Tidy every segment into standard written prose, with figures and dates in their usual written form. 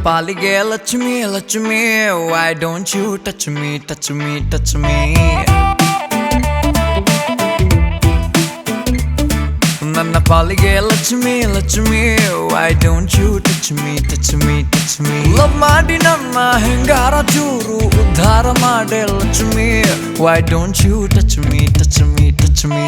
ಪಾಲಿಗೆ Lakshmi Lakshmi, why don't you touch me, touch me, touch me. ನನ್ನ ಪಾಲಿಗೆ Lakshmi Lakshmi, why don't you touch me, touch me, touch me. Love ಮಾಡಿ ನನ್ನ ಹೆಂಗಾರ ಚೂರು ಉದ್ಧಾರ ಮಾಡೆ Lakshmi, why don't you touch me, touch me, touch me.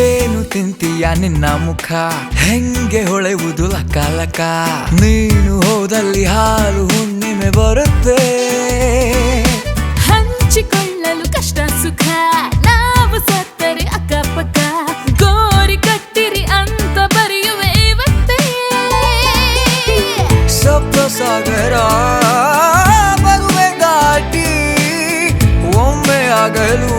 ಏನು ತಿಂತೀಯ ನಿನ್ನ ಮುಖ ಹೆಂಗೆ ಹೊಳೆಯುವುದು ಲಕ ಲಕ, ನೀನು ಹೋದಲ್ಲಿ ಹಾಲು ಹುಣ್ಣಿಮೆ ಬರುತ್ತೆ. ಹಂಚಿಕೊಳ್ಳಲು ಕಷ್ಟ ಸುಖ, ನಾವು ಸತ್ತರೆ ಅಕ್ಕಪಕ್ಕ, ಗೋರಿ ಕಟ್ಟಿರಿ ಅಂತ ಬರೆಯುವೆ ಇವತ್ತೇ. ಸಪ್ತ ಸಾಗರ ಬರುವೆ ದಾಟಿ, ಒಮ್ಮೆ ಆಗಲು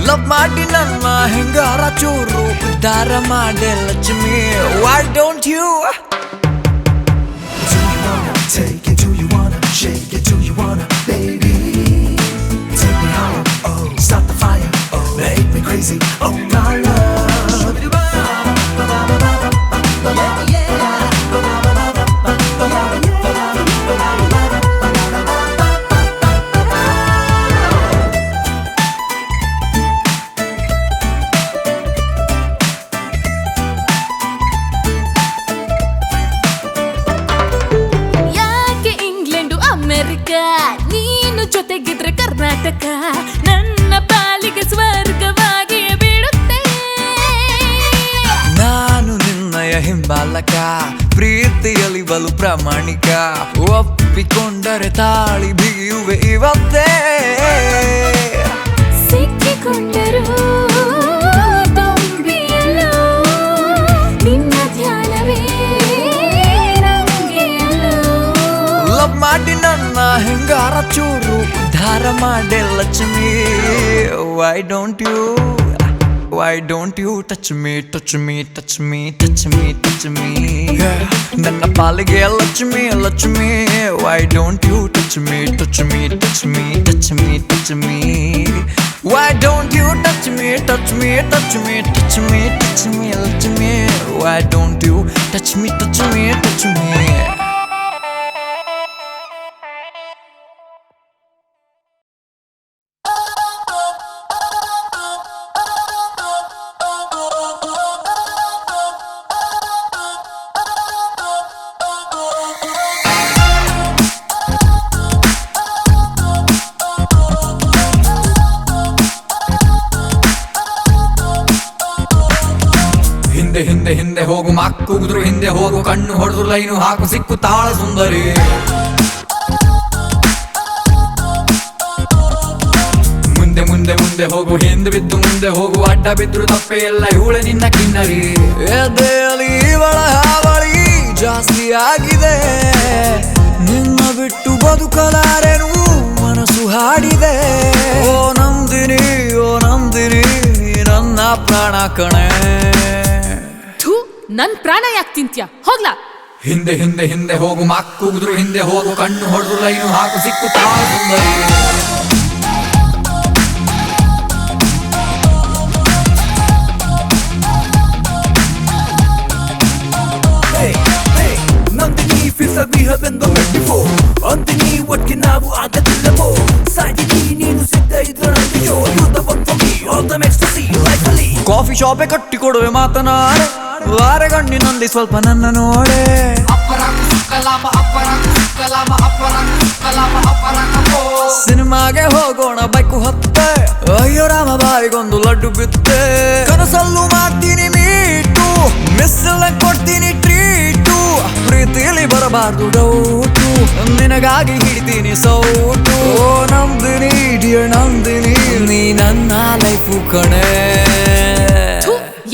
ಲವ್ ಮಾಡಿ ನನ್ನ ಹೆಂಗಾರ ಚೂರು ಉದ್ಧಾರ ಮಾಡೆ Lakshmi, why don't you? Do you wanna take it? Do you wanna shake it? Do you wanna, baby? Take me home, oh, start the fire, oh, make me crazy, oh my love. ನೀನು ಜೊತೆಗಿದ್ರೆ ಕರ್ನಾಟಕ ನನ್ನ ಪಾಲಿಗೆ ಸ್ವರ್ಗವಾಗಿಯೇ ಬಿಡುತ್ತೆ. ನಾನು ನಿನ್ನಯ ಹಿಂಬಾಲಕ, ಪ್ರೀತಿಯಲ್ಲಿ ಬಲು ಪ್ರಾಮಾಣಿಕ, ಒಪ್ಪಿಕೊಂಡರೆ ತಾಳಿ ಬಿಗಿಯುವೆ ಇವತ್ತೇ. ಸಿಕ್ಕಿಕೊಂಡರೂ ದೊಂಬಿಯಲ್ಲೋ ನಿನ್ನ ಧ್ಯಾನವೇ ನಂಗೆಯಲ್ಲೋ. ಲವ್ ಮಾಡಿ ನನ್ನ ಹೆಂಗಾರ ಚೂರು ಉದ್ಧಾರ ಮಾಡೆ Lakshmi, why don't you, why don't you touch me, touch me, touch me, touch me, touch me. ನನ್ನ ಪಾಲಿಗೆ Lakshmi Lakshmi, why don't you touch me, touch me, touch me, touch me, touch me. Why don't you touch me, touch me, touch me, touch me, touch me, Lakshmi, why don't you touch me, touch me, touch me. ಹಿಂದೆ ಹಿಂದೆ ಹಿಂದೆ ಹೋಗು ಮಕ್ಕುಗುದ್ರು ಹಿಂದೆ ಹೋಗು, ಕಣ್ಣು ಹೊಡೆದ್ರು line ಹಾಕು ಸಿಕ್ಕು ತಾಳ ಸುಂದರಿ. ಮುಂದೆ ಮುಂದೆ ಮುಂದೆ ಹೋಗು ಹಿಂದೆ ಬಿದ್ದು ಮುಂದೆ ಹೋಗು, ಅಡ್ಡ ಬಿದ್ರು ತಪ್ಪೆ ಎಲ್ಲ ಇವಳೆ ನಿನ್ನ ಕಿನ್ನರಿ. ಎದೆಯಲ್ಲಿ ಇವಳ ಹಾವಳಿ ಜಾಸ್ತಿ ಆಗಿದೆ, ನಿನ್ನ ಬಿಟ್ಟು ಬದುಕಲಾರೆನು ಮನಸ್ಸು ಹಾಡಿದೆ. ಓ ನಂದಿನಿ, ಓ ನಂದಿನಿ, ನನ್ನ ಪ್ರಾಣ ಕಣೆ. ನನ್ ಪ್ರಾಣ ಯಾಕೆ ತಿಂತ್ಯ, ಹೋಗ್ಲಾ. ಹಿಂದೆ ಹಿಂದೆ ಹಿಂದೆ ಹೋಗು ಮಕ್ಕುಗುದ್ರು ಹಿಂದೆ ಹೋಗು, ಕಣ್ಣು ಹೊಡೆದ್ರು ಲೈನು ಹಾಕು ಸಿಕ್ಕು ತಾಳ ಸುಂದರಿ. Nandini feels like we have never met before. Andini ಒಟ್ಟಿಗೆ ನಾವು ಆಗದಿಲ್ಲವೋ, ಸಾಗಿನಿ ನೀನು ಸಿದ್ಧ ಇದ್ರೆ ನಂಬಿಯೋ. You're the one for me, all the ecstasy life ಅಲ್ಲಿ. ಕಾಫಿ ಶಾಪೆ ಕಟ್ಟಿ ಕೊಡುವೆ ಮಾತನಾಡೆ, ವಾರಗಣ್ಣಿನಲ್ಲಿ ಸ್ವಲ್ಪ ನನ್ನ ನೋಡೆ. ಅಪ್ಪರ ಕುಸುಕಲಾಪ ಲಡ್ಡು ಬಿದ್ದೆ ಕನಸಲ್ಲೂ ಮಾಡ್ತೀನಿ ಮೀಟು ಮಿಸ್ಸಲ್ಲ ಕೊಡ್ತೀನಿ ಟ್ರೀಟು ಪ್ರೀತಿಲಿ ಬರಬಾರ್ದು ಡೌಟು ನಿನಗಾಗಿ ಹಿಡಿತೀನಿ ಸೌಟು ಓ ನಂದಿನಿ ಡಿಯರ್ ನಂದಿನಿ ನೀ ನನ್ನ ಲೈಫು ಕಣೆ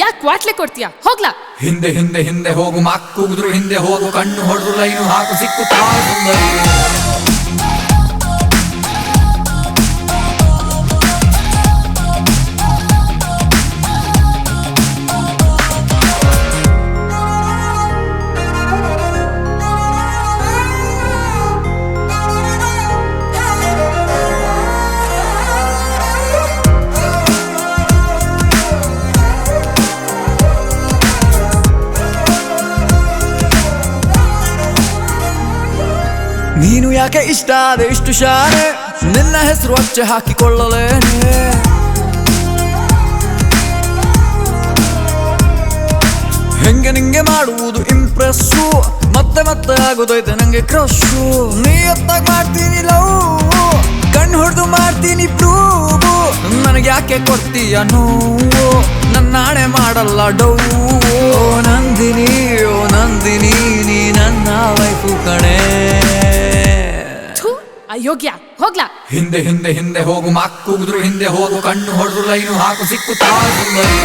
ಯಾಕೆ ವಾಟ್ಲೆ ಕೊಡ್ತೀಯಾ ಹೋಗ್ಲಾ ಹಿಂದೆ ಹಿಂದೆ ಹಿಂದೆ ಹೋಗು ಮಾಕ್ಕುಗಿದ್ರು ಹಿಂದೆ ಹೋಗು ಕಣ್ಣು ಹೊಡೆದು ಲೈನು ಹಾಕು ಸಿಕ್ಕುತ್ತಾ ಸುಂದರಿ ನೀನು ಯಾಕೆ ಇಷ್ಟ ಆದೆ ಇಷ್ಟು ಶಾನೆ ನಿನ್ನ ಹೆಸರು ಅಚ್ಚೆ ಹಾಕಿಕೊಳ್ಳಲೇನೆ ಹೆಂಗೆ ನಿಂಗೆ ಮಾಡುವುದು ಇಂಪ್ರೆಸ್ಸು ಮತ್ತೆ ಮತ್ತೆ ಆಗೋದೈತೆ ನಂಗೆ ಕ್ರಶು ನೀ ಎತ್ತಾಗ ಮಾಡ್ತೀನಿ ಲವ್ ಕಣ್ಣು ಹೊಡೆದು ಮಾಡ್ತೀನಿ ಪ್ರೂವು ನನಗೆ ಯಾಕೆ ಕೊಡ್ತೀಯ ನೋವು ನನ್ನ ನಾಳೆ ಮಾಡಲ್ಲ ಡೌ ನಂದಿನಿ ಓ ನಂದಿನಿ ನೀ ನನ್ನ ವೈಫು ಕಣೆ ಅಯೋಗ್ಯ ಹೋಗ್ಲಾ ಹಿಂದೆ ಹಿಂದೆ ಹಿಂದೆ ಹೋಗು ಮಾಕ್ಕುಗಿದ್ರು ಹಿಂದೆ ಹೋಗು ಕಣ್ಣು ಹೊಡೆದು ಲೈನು ಹಾಕು ಸಿಕ್ಕುತ್ತಾ ಸುಂದರಿ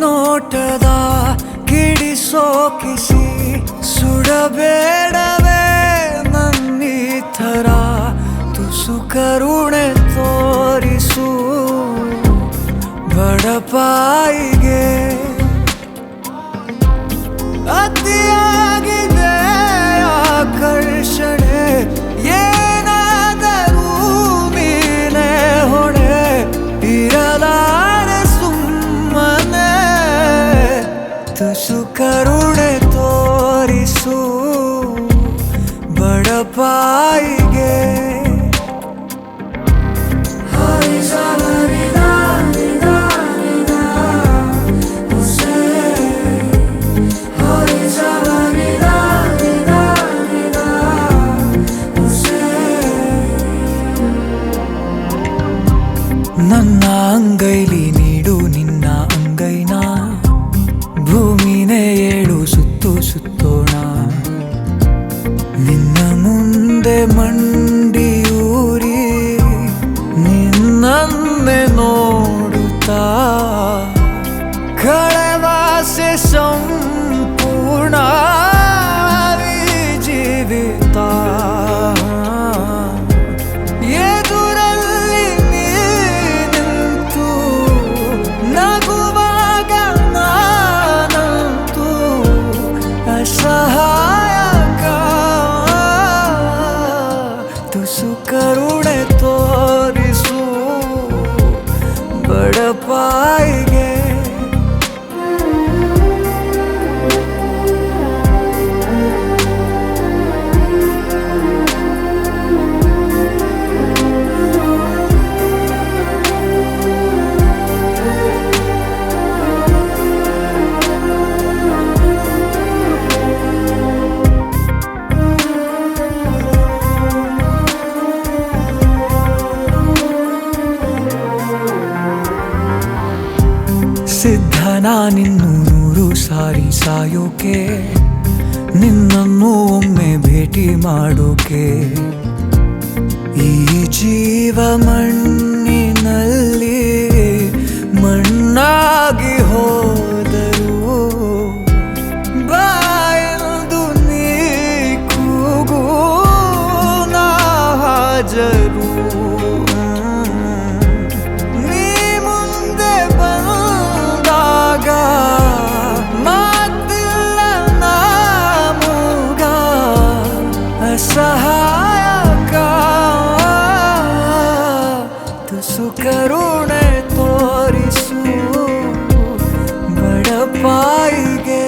ನೋಟದ ಕಿಡಿ ಸೋಕಿಸಿ ಸುಡಬೇಡವೇ ನನ್ನಿ ಥರ ತುಸು ಕರುಣೆ ತೋರಿಸು ಬಡಪಾಯಿಗೆ ಅತಿಯಾಗಿದೆ ಆಕರ್ಷಣೆ ಏನಾದರೂ ನೀನೆ ಹೊಣೆ ಇರಲಾರೆ ಸುಮ್ಮನೆ ತುಸು ಕರುಣೆ ತೋರಿಸು ಬಡಪಾಯಿಗೆ ನನ್ನ ಅಂಗೈಲಿ ನೀಡು ನಿನ್ನ ಅಂಗೈನ ಭೂಮಿನೇ ಏಳು ಸುತ್ತು ಸುತ್ತೋಣ ನಿನ್ನ ಮುಂದೆ ಮಂಡಿಯೂರಿ ನಿನ್ನನ್ನೇ ನೋಡುತ್ತಾ ಕಳೆವಾಸೆ ಸಂಪೂರ್ಣ ಜೀವಿತ ಎದುರಲ್ಲಿ ನೀನಿಂತು ನಗುವಾಗ ನಾನಂತೂ ಅಸಹಾಯಕ ತುಸು ಕರುಣೆ ತೋರಿಸು ಬಡಪಾಯಿಗೆ ಸಿದ್ಧನಾ ನಿನ್ನು 100 ಸಾರಿ ಸಾಯೋಕೆ ನಿನ್ನನ್ನು ಒಮ್ಮೆ ಭೇಟಿ ಮಾಡೋಕೆ ಈ ಜೀವ ಮಣ್ಣಿನಲ್ಲಿ ಮಣ್ಣಾಗಿ ಹೋದರು ಬಾಯದು ನೀ ಕೂಗು ನಾ ಹಾಜರು ನೀ ಮುಂದೆ ಬಂದಾಗ ಮಾತಿಲ್ಲ ನಾಮೂಗ ಅಸಹಾಯಕ ತುಸು ಕರುಣೆ ತೋರಿಸು ಬಡಪಾಯಿಗೆ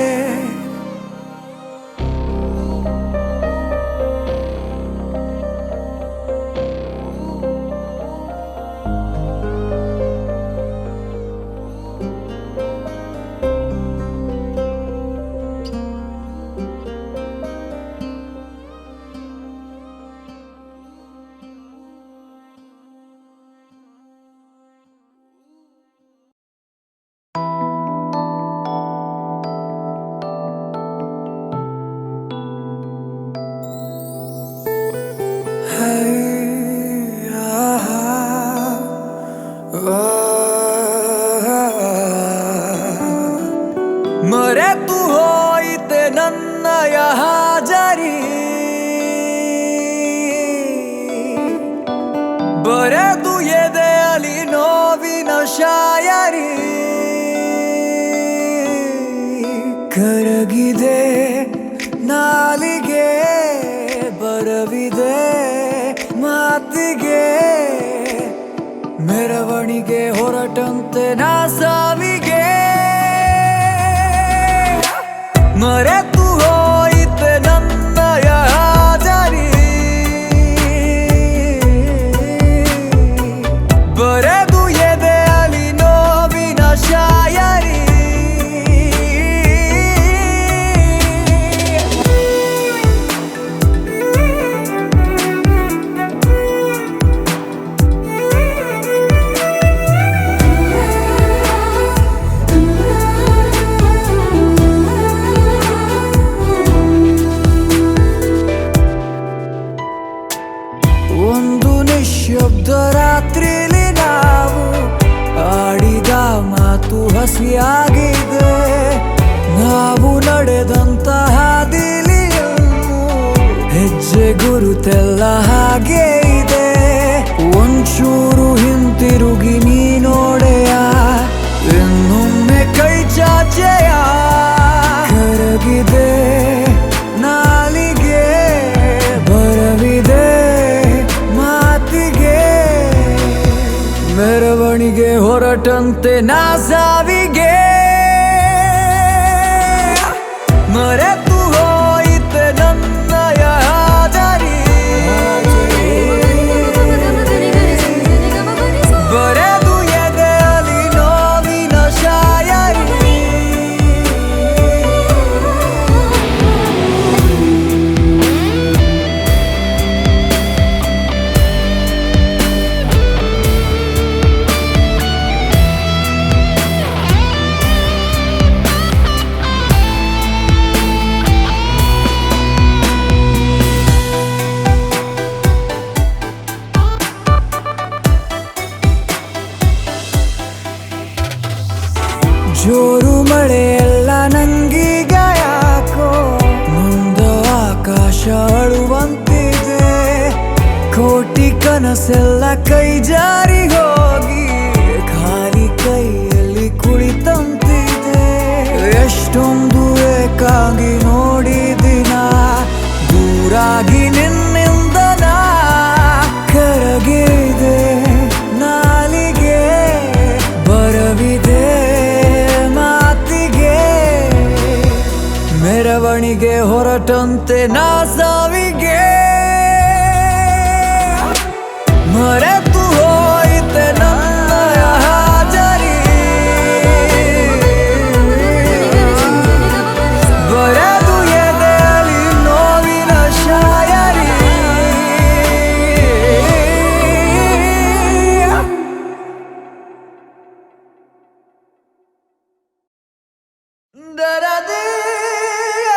ಮರೆತು ಹೋಯಿತೆ ನನ್ನಯ ಹಾಜರಿ ಬರೆದು ಎದೆಯಲಿ ನೋವಿನ ಶಾಯರಿ ಕರಗಿದೆ ನಾಲಿಗೆ ಬರವಿದೆ ಮಾತಿಗೆ ಮೆರವಣಿಗೆ ಹೊರಟಂತೆ ನಾ ಸಾವಿಗೆ ಮರೆತು ಹೋಯಿತೆ ನನ್ನಯ ಹಾಜರಿ ಬರೆದು ಎದೆಯಲಿ ನೋವಿನ ಶಾಯರಿ ಒಂದು ನಿಶ್ಶಬ್ದ ರಾತ್ರಿಲಿ ನಾವು ಆಡಿದ ಮಾತು ಹಸಿಯಾಗಿದೆ ನಾವು ನಡೆದಂತ ಹಾದಿಲಿ ಹೆಜ್ಜೆ ಗುರುತೆಲ್ಲ ಹಾಗೆ ಇದೆ ಒಂಚೂರು ಹಿಂತಿರುಗಿ ನೀ ನೋಡೆಯ ಇನ್ನೊಮ್ಮೆ ಕೈ ಚಾಚೆಯ ಕರಗಿದೆ ನಾಲಿಗೆ ಬರವಿದೆ ಮಾತಿಗೆ ಮೆರವಣಿಗೆ ಹೊರಟಂತೆ ನಾ ಸಾವಿಗೆ ಮರೆತು ಹೋಯಿತೆ ನನ್ನಯ ಹಾಜರಿ ಬರೆದು ಎದೆಯಲಿ ನೋವಿನ ಶಾಯರಿ ಜೋರು ಮಳೆಯೆಲ್ಲ ನಂಗೀಗ ಯಾಕೋ ಮುಂದ ಆಕಾಶ ಅಳುವಂತಿದೆ ಕೋಟಿ ಕನಸೆಲ್ಲ ಕೈ ಜಾರಿ ಹೋಗಿ ಖಾಲಿ ಕೈಯಲ್ಲಿ ಕುಳಿತಂತಿದೆ ಎಷ್ಟೊಂದು ಏಕಾಗಿ ನೋಡಿದಿನ ದೂರಾಗಿ ನಿನ್ನಿಂದ ನಾ ಕರಗಿದೆ ನಾಲಿಗೆ ಬರವಿದೆ ಮಾತಿಗೆ ಮೆರವಣಿಗೆ ಹೊರಟಂತೆ ನಾ ಸಾವಿಗೆ ಮರೆತು ಹೋಯಿತೆ ನನ್ನಯ ಹಾಜರಿ ಬರೆದು ಎದೆಯಲಿ ನೋವಿನ ಶಾಯರಿ ದರದಿಯ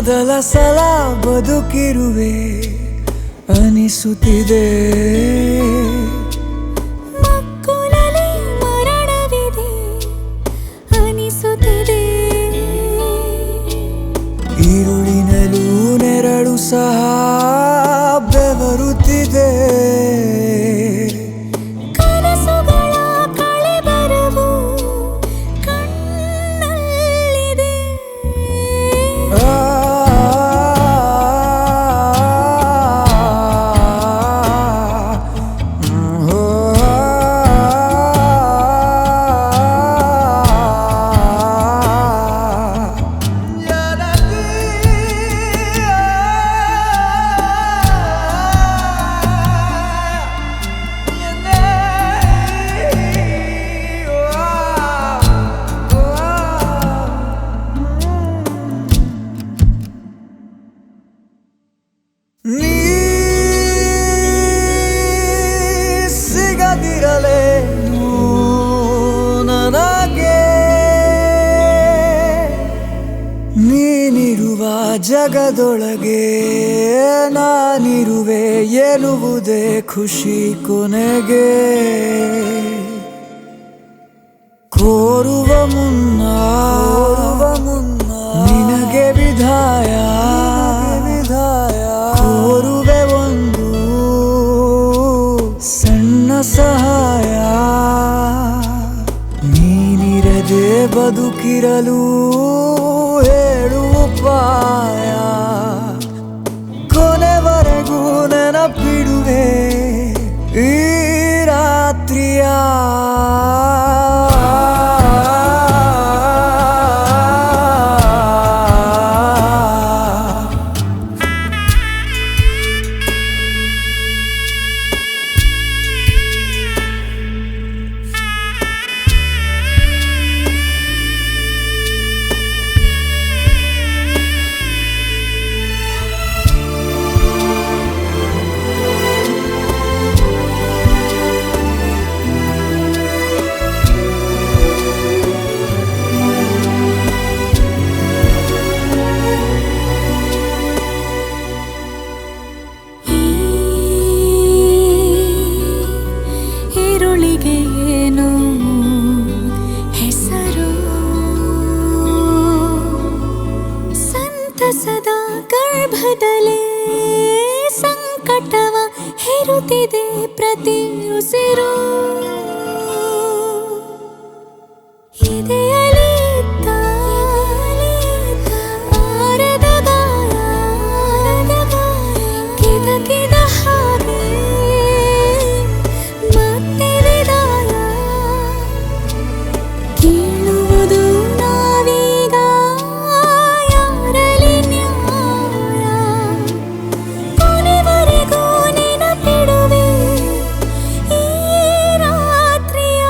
ಮೊದಲ ಸಲ ಬದುಕಿರುವೆ ಅನಿಸುತ್ತಿದೆ. ಮಕ್ಕಳಲ್ಲಿ ಮರಣವಿದೆ ಅನಿಸುತ್ತಿದೆ. ಈರುಳಿನಲ್ಲೂ ನೆರಳು ಸಹ ಬೆವರುತ್ತಿದೆ. ಕನಸುಗಳ ಕಳೆಬರವು ಕಣ್ಣಲ್ಲಿದೆ. ನೀ ಸಿಗದಿರಲೇನು ನನಗೆ, ನೀನಿರುವ ಜಗದೊಳಗೆ ನಾನಿರುವೆ ಎನ್ನುವುದೇ ಖುಷಿ ಕೊನೆಗೆ. ಕೋರುವ ಮುನ್ನ ನಿನಗೆ ವಿದಾಯ ಕೋರುವೆ ಒಂದು ಸಣ್ಣ ಸಹಾಯ. ನೀನಿರದೆ ಬದುಕಿರಲು ಹೇಳು ಉಪಾಯ. ಕೊನೆವರೆಗೂ ನೆನಪಿಡುವೆ ಈ ರಾತ್ರಿಯ. ಈರುಳಿಗೆ ಏನು ಹೆಸರು? ಸಂತಸದ ಗರ್ಭದಲ್ಲೇ ಸಂಕಟವ ಹೇರುತ್ತಿದೆ ಪ್ರತಿ ಉಸಿರು. ಇದೆಯಲಿ ಆರದ ಗಾಯ ಕಿದಕಿದ ಹಾಗೆ ಮತ್ತೆ ವಿದಾಯ. ಕೇಳುವುದು ನಾವೀಗ ಯಾರಲ್ಲಿ ನ್ಯಾಯ? ಕೊನೆವರೆಗೂ ನೆನಪಿಡುವೆ ಈ ರಾತ್ರಿಯ.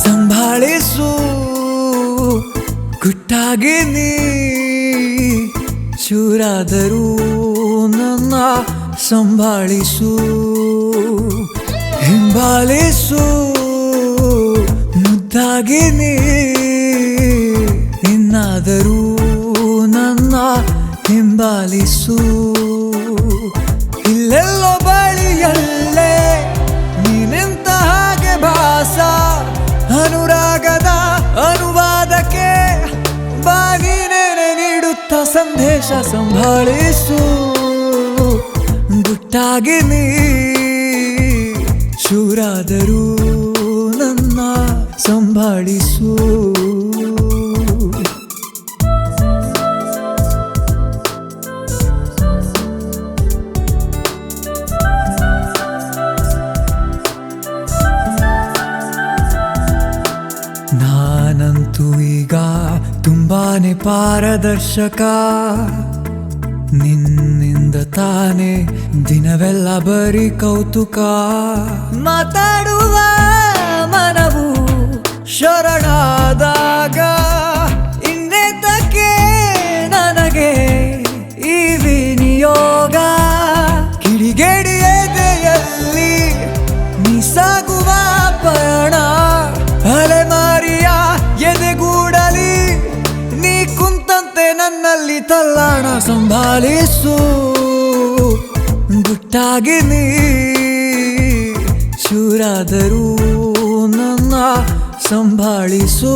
ಸಂಭಾಳಿಸು ಗುಟ್ಟಾಗಿ ನೀ ಚೂರಾದರೂ ನನ್ನ ಸಂಭಾಳಿಸು. ಹಿಂಬಾಲಿಸು ಮುದ್ದಾಗಿ ನೀ ಇನ್ನಾದರೂ ನನ್ನ ಹಿಂಬಾಲಿಸು. ಇಲ್ಲೆಲ್ಲೋ ಬಳಿಯಲ್ಲೇ ನೀನಿಂತ ಹಾಗೆ ಭಾಸ. ಅನುರಾಗದ ಅನುವಾದಕ್ಕೆ ಬಾಗಿನೇ ನೀಡುತ್ತ ಸಂದೇಶ. ಸಂಭಾಳಿಸು ಗುಟ್ಟಾಗಿ ನೀ ಚೂರಾದರೂ ನನ್ನ ಸಂಭಾಳಿಸು. ನಾನಂತೂ ಈಗ ತುಂಬಾನೇ ಪಾರದರ್ಶಕ, ನಿನ್ನಿಂದ ತಾನೇ ದಿನವೆಲ್ಲ ಬರೀ ಕೌತುಕ. ಮಾತಾಡುವ ಮನವು ಶರಣಾದಾಗ ಇನ್ನೇತಕ್ಕೆ ನನಗೆ ಈ ವಿನಿಯೋಗ. ಕಿಡಿಗೇಡಿ ಎದೆಯಲ್ಲಿ ನೀ ಸಾಗುವ ಪಯಣ, ಅಲೆಮಾರಿಯ ಎದೆಗೂಡಲಿ ನೀ ಕುಂತಂತೆ ನನ್ನಲ್ಲಿ ತಲ್ಲಾಣ. ಸಂಭಾಳಿಸು ಗುಟ್ಟಾಗಿ ನೀ ಚೂರಾದರೂ ನನ್ನ ಸಂಭಾಳಿಸು.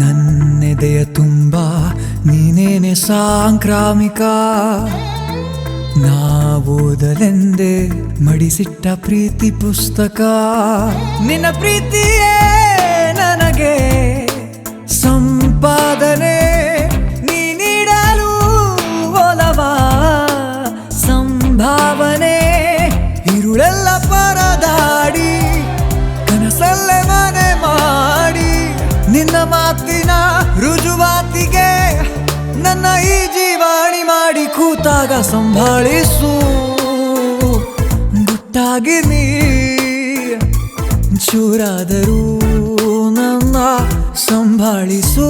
ನನ್ನೆದೆಯ ತುಂಬ ನೀನೇನೆ ಸಾಂಕ್ರಾಮಿಕ, ನಾವೋದಲೆಂದೇ ಮಡಿಸಿಟ್ಟ ಪ್ರೀತಿ ಪುಸ್ತಕ. ನಿನ್ನ ಪ್ರೀತಿಯೇ ನನಗೆ ಸಂಪಾದನೆ, ನೀ ನೀಡಲು ಒಲವ ಸಂಭಾವನೆ. ಇರುಳೆಲ್ಲ ಪರದಾಡಿ ಕನಸಲ್ಲೇ ಮನೆ ಮಾಡಿ, ನಿನ್ನ ಮಾತಿನ ರುಜುವಾತಿಗೆ ನನ್ನ ಈ ಜೀವಾಣಿ ಮಾಡಿ ಕೂತಾಗ ಸಂಭಾಳಿಸು ಗುಟ್ಟಾಗಿ ನೀ ಚೂರಾದರೂ ನನ್ನ ಸಂಭಾಳಿಸು.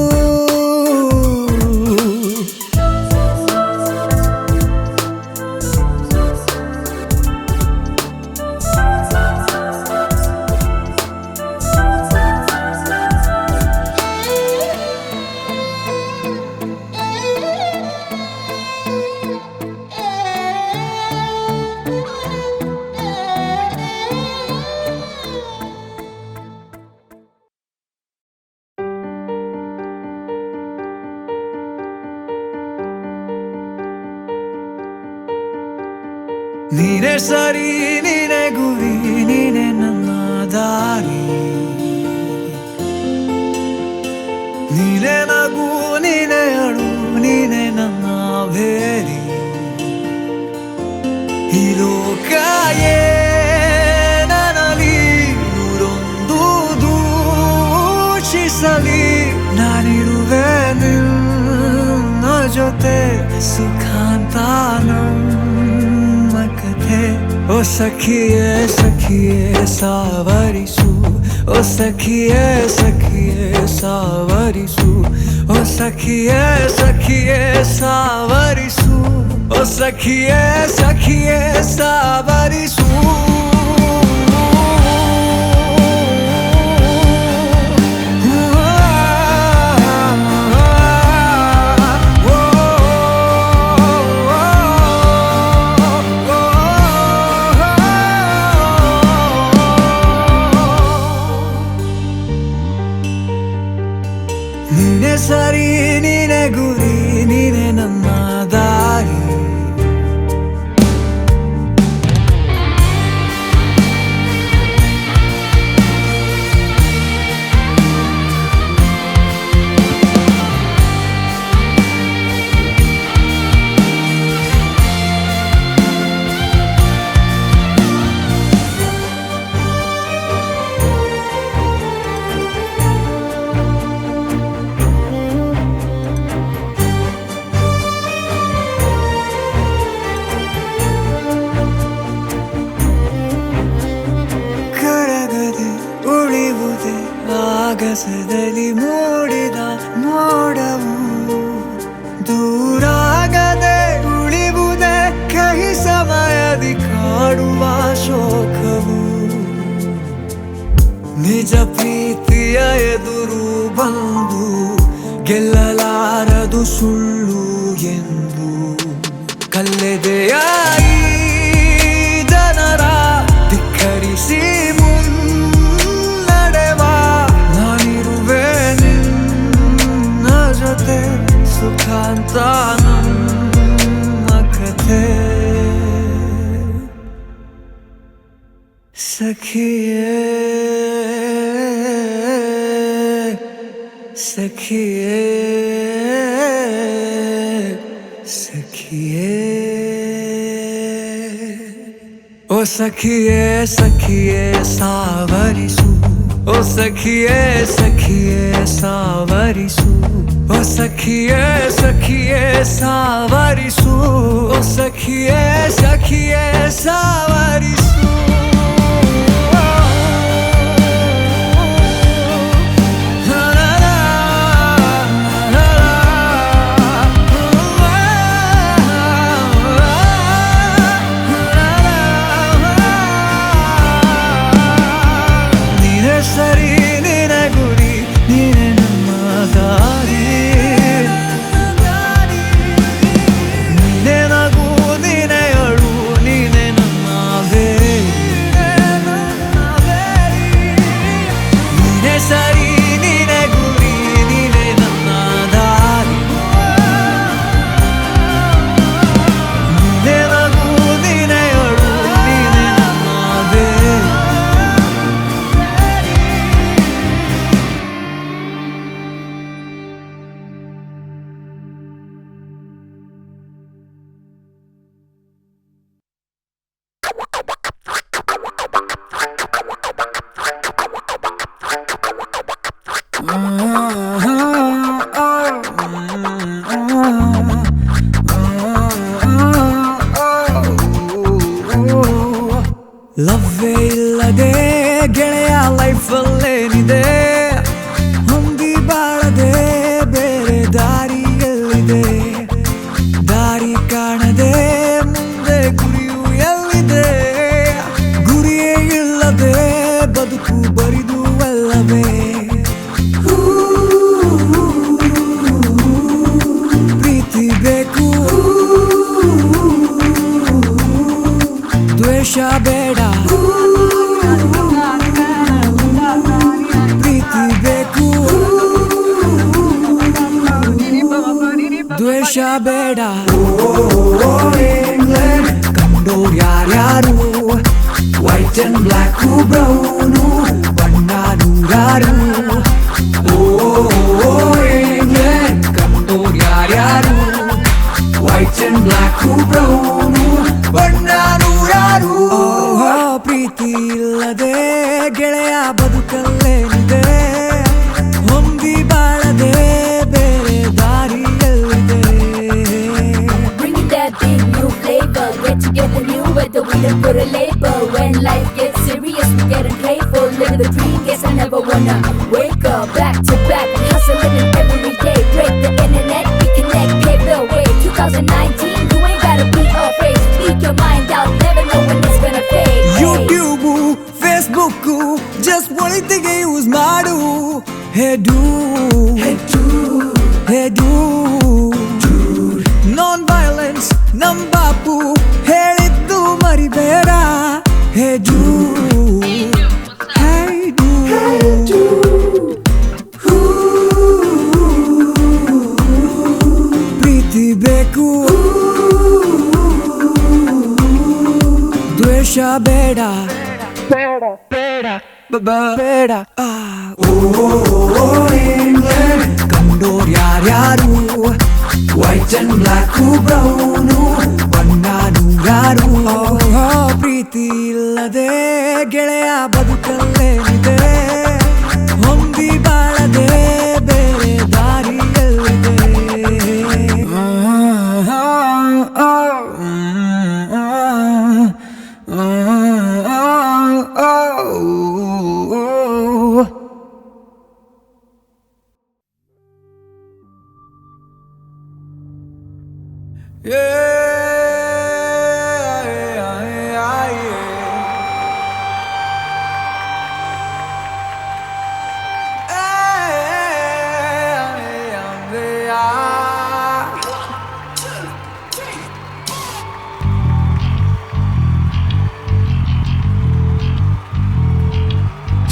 ನೀನೇ ಸರಿ, ನೀನೇ ಗುರಿ, ನೀನೇ ನನ್ನ ದಾರಿ. ನೀನೇ ನಗು, ನೀನೇ ಅಳು, ನೀನೇ ನನ್ನ ಬೇರಿ. ಈ ಲೋಕ ಏನಲಿ ನೂರೊಂದು ದೂಷಿಸಲಿ, ನಾನಿರುವೆ ನಿನ್ನ ಜೊತೆ ಸುಖಾಂತ. ಓ ಸಖಿಯೇ ಸಖಿಯೇ ಸಾವರಿಸು, ಓ ಸಖಿಯೇ ಸಖಿಯೇ ಸಾವರಿಸು, ಓ ಸಖಿಯೇ ಸಖಿಯೇ ಸಾವರಿಸು, ಓ ಸಖಿಯೇ ಸಖಿಯೇ ಸಾವರಿಸು. ನೀನೇ ಸರಿ, ನೀನೇ ಗುರಿ, ನೀನೇ ನನ್ನ ದಾರಿ. ಆಗಸದಲ್ಲಿ ಮೂಡಿದ ಮೋಡವು ದೂರಾಗದೆ ಉಳಿವುದೇ, ಕಹಿ ಸಮಯದಿ ಕಾಡುವ ಶೋಕವು. ನಿಜ ಪ್ರೀತಿಯ ಎದುರು ಬಂದು ಗೆಲ್ಲಲಾರದು ಸುಳ್ಳು ಎಂದು ಕಲ್ಲೆದೆಯಾಗಿ ಜನರ ಧಿಕ್ಕರಿಸಿ ಮುನ್ನಡೆವ. ನಾನಿರುವೆ ನಿನ್ನ ಜೊತೆ ಸುಖಾಂತ. सखिए सखिए सखिए ओ सखिए सखिए सावरिसु ओ सखिए सखिए सावरिसु ओ सखिए सखिए सावरिसु ओ सखिए सखिए सावरिसु ಲವ್ವೇ ಇಲ್ಲದೆ ಗೆಳೆಯ ಲೈಫಲ್ಲೇನಿದೆ ಹೊಂದಿ ಬಾಳದೆ ಬೇರೆ ದಾರಿಯಲ್ಲಿದೆ ದಾರಿ ಕಾಣದೆ ಮುಂದೆ ಗುರಿಯು ಎಲ್ಲಿದೆ ಗುರಿಯೇ ಇಲ್ಲದೆ ಬದುಕು ಬರಿದು ಅಲ್ಲವೇ ಪ್ರೀತಿ ಬೇಕು ದ್ವೇಷ ಬೇಡ ಪ್ರೀತಿ ಬೇಕು ದ್ವೇಷ ಬೇಡ ಕಂಡೋರ್ ಯಾರ್ಯಾರು ವೈಟ್ ಅಂಡ್ ಬ್ಲ್ಯಾಕ್ ಬ್ರೌನು ಬಣ್ಣ ನೂರಾರು ಕಂಡೋರ್ ಯಾರ್ಯಾರು ವೈಟ್ ಅಂಡ್ ಬ್ಲ್ಯಾಕ್ ಬ್ರೌನು ಬಣ್ಣ ನೂರಾರು ಪ್ರೀತಿ ಇಲ್ಲದೆ ಗೆಳೆಯ ಬದುಕಲ್ಲೇನಿದೆ ಹೊಂದಿ ಬಾಳದೆ ಬೇರೆ ದಾರಿಯಲ್ಲಿದೆ Bringing that big new flavor, get together new weather, we done put a label. When life gets serious, we getting playful. Living the dream, guess I never wanna wake up. Back to back, hustling every day. Break the internet, we connect, pave the way. 2019, you ain't gotta be afraid. Speak your mind out, never know when it's gonna fade. YouTube Facebook just ಒಳಿತಿಗೆ use ಮಾಡು ಹೆಡು non violence ನಮ್ ಬಾಪು ಹೇಳಿದ್ದು ಮರಿಬೇಡ ಹೆಡು ಪ್ರೀತಿ ಬೇಕು ದ್ವೇಷ ಬೇಡ ಬೇಡ ಬೇಡ ಬೇಡ ಕಂಡೋರ್ ಯಾರ್ಯಾರು ವೈಟ್ ಅಂಡ್ ಬ್ಲ್ಯಾಕ್ ಬ್ರೌನು ಬಣ್ಣ ನೂರಾರು ಪ್ರೀತಿ ಇಲ್ಲದೆ ಗೆಳೆಯ ಬದುಕಲ್ಲೇನಿದೆ ಹೊಂದಿ ಬಾಳದೆ ಬೇರೆ ದಾರಿಯಲ್ಲಿದೆ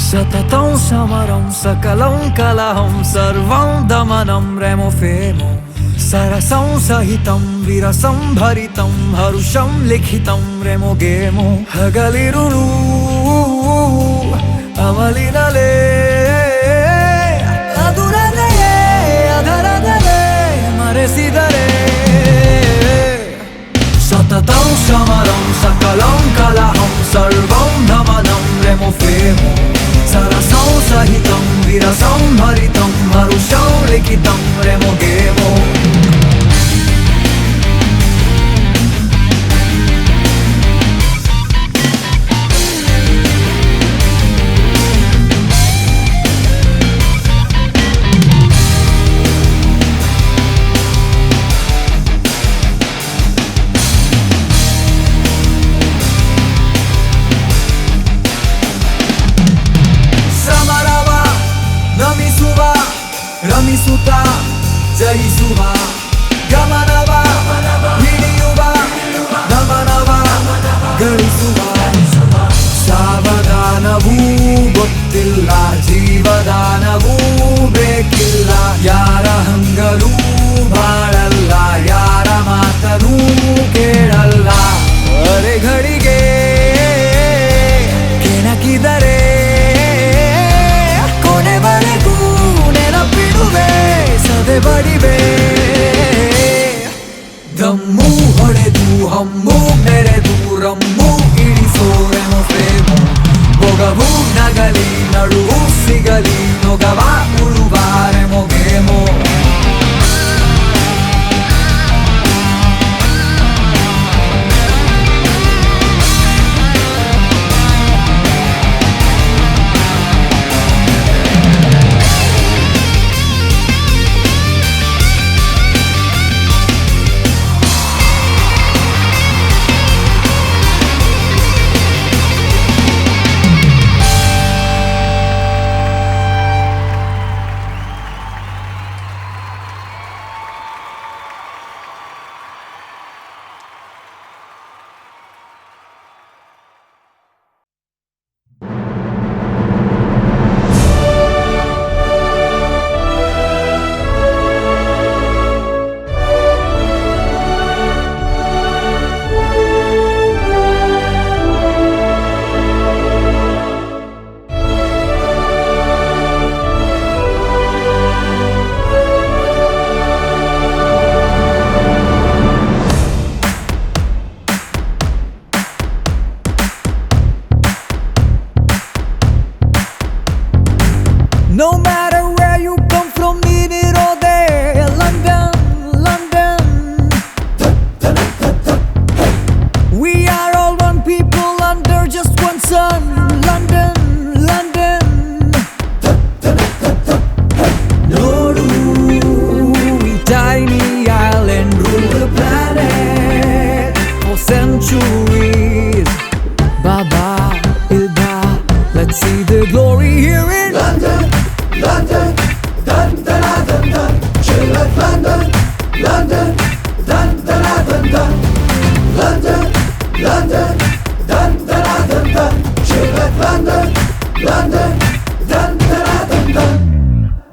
सततं समरं सकलं कलहं सर्वं दमनं रेमो फेमो सरसं सहितं विरसं भरितं हरुषं लिखितं रेमो गेमो हगलिरुಳು ಅಮಲಿನಲೇ ಅದುರದೆಯೇ ಅದರದಲೇ ಮರೆಸಿದರೆ ಸತತಂ ಸಮರಂ ಸಕಲಂ ಕಲಹಂ ಸರ್ವಂ ಧಮನಂ ರೆಮೊ ಫೇಮೋ ಸರಸಂ ಸಹಿತಂ ವಿರಸಂ ಹರಿತಂ ಹರುಷಂ ಲಿಖಿತಂ ರೆಮೊ ಗೇಮೋ ರಮಿಸುತ್ತ ಜಯಿಸುವ ಗಮನವ ಹಿಡಿಯುವ ಗಮನವ ಗಳಿಸುವ ಸಾವಧಾನವೂ ಗೊತ್ತಿಲ್ಲ ಜೀವದಾನವೂ ಬೇಕಿಲ್ಲ ಯಾರ ಹಂಗಲೂ ಬಾಳಲ್ಲ ಯಾರ ಮಾತನೂ ಕೇಳಲ್ಲ ಅರೆಗಳಿಗೆ ಕೆಣಕಿದರೆ ಕೊನೆವರೆಗೂ ನೆನಪಿಡುವೆ ಸದೆ ಬಡಿವೆ ದಮ್ಮು ಹೊಡೆದು ಹಮ್ಮು ಮೆರೆದು ರಮ್ಮು ಇಳಿಸೋರೆಮೊ ಪ್ರೇಮೋ ಮೊಗವು ನಗಲಿ ನಡುವು ಸಿಗಲಿ ನೊಗವ ಉಳುವಾರೆಮೊ ಗೇಮೋ No matter where you come from, need it all day. London, London. We are all one people under just one sun. London, London. Nodu, we tiny island rule the planet for centuries. Baba, Ilba, let's see the glory here in London. London, dun dun dun dun, chill at London, London, dun dun dun dun, London, London, dun dun dun dun, chill at London, London, dun dun dun dun.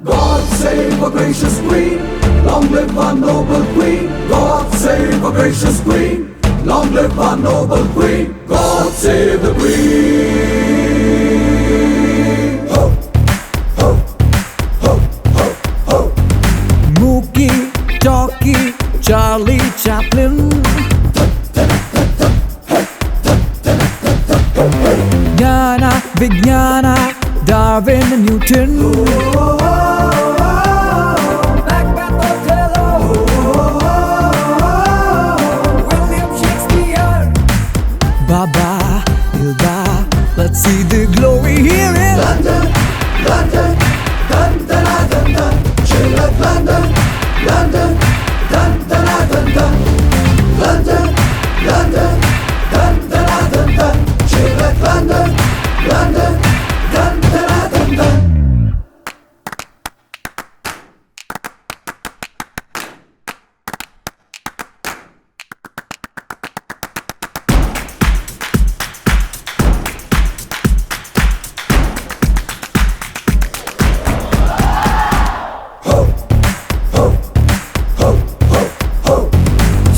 God save a gracious queen, long live our noble queen. God save a gracious queen, long live our noble queen. God save the queen. Talkie, Charlie Chaplin. Jnana, Vijnana, Darwin and Newton. Macbeth, Othello. William Shakespeare. Baba, Ilba, let's see the glory here in London, London, dun dun dun dun, chill at London. London, dun dun dun dun, London, London, dun dun dun dun, chill at London, London, dun dun dun dun.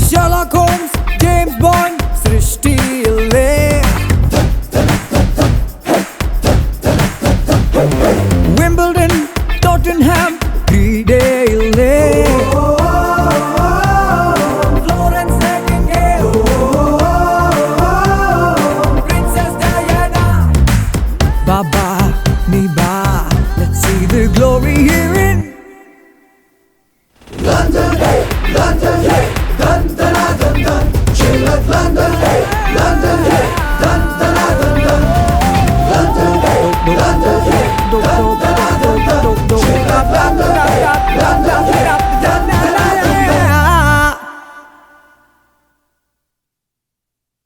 Sherlock Holmes, James Bond, Srishti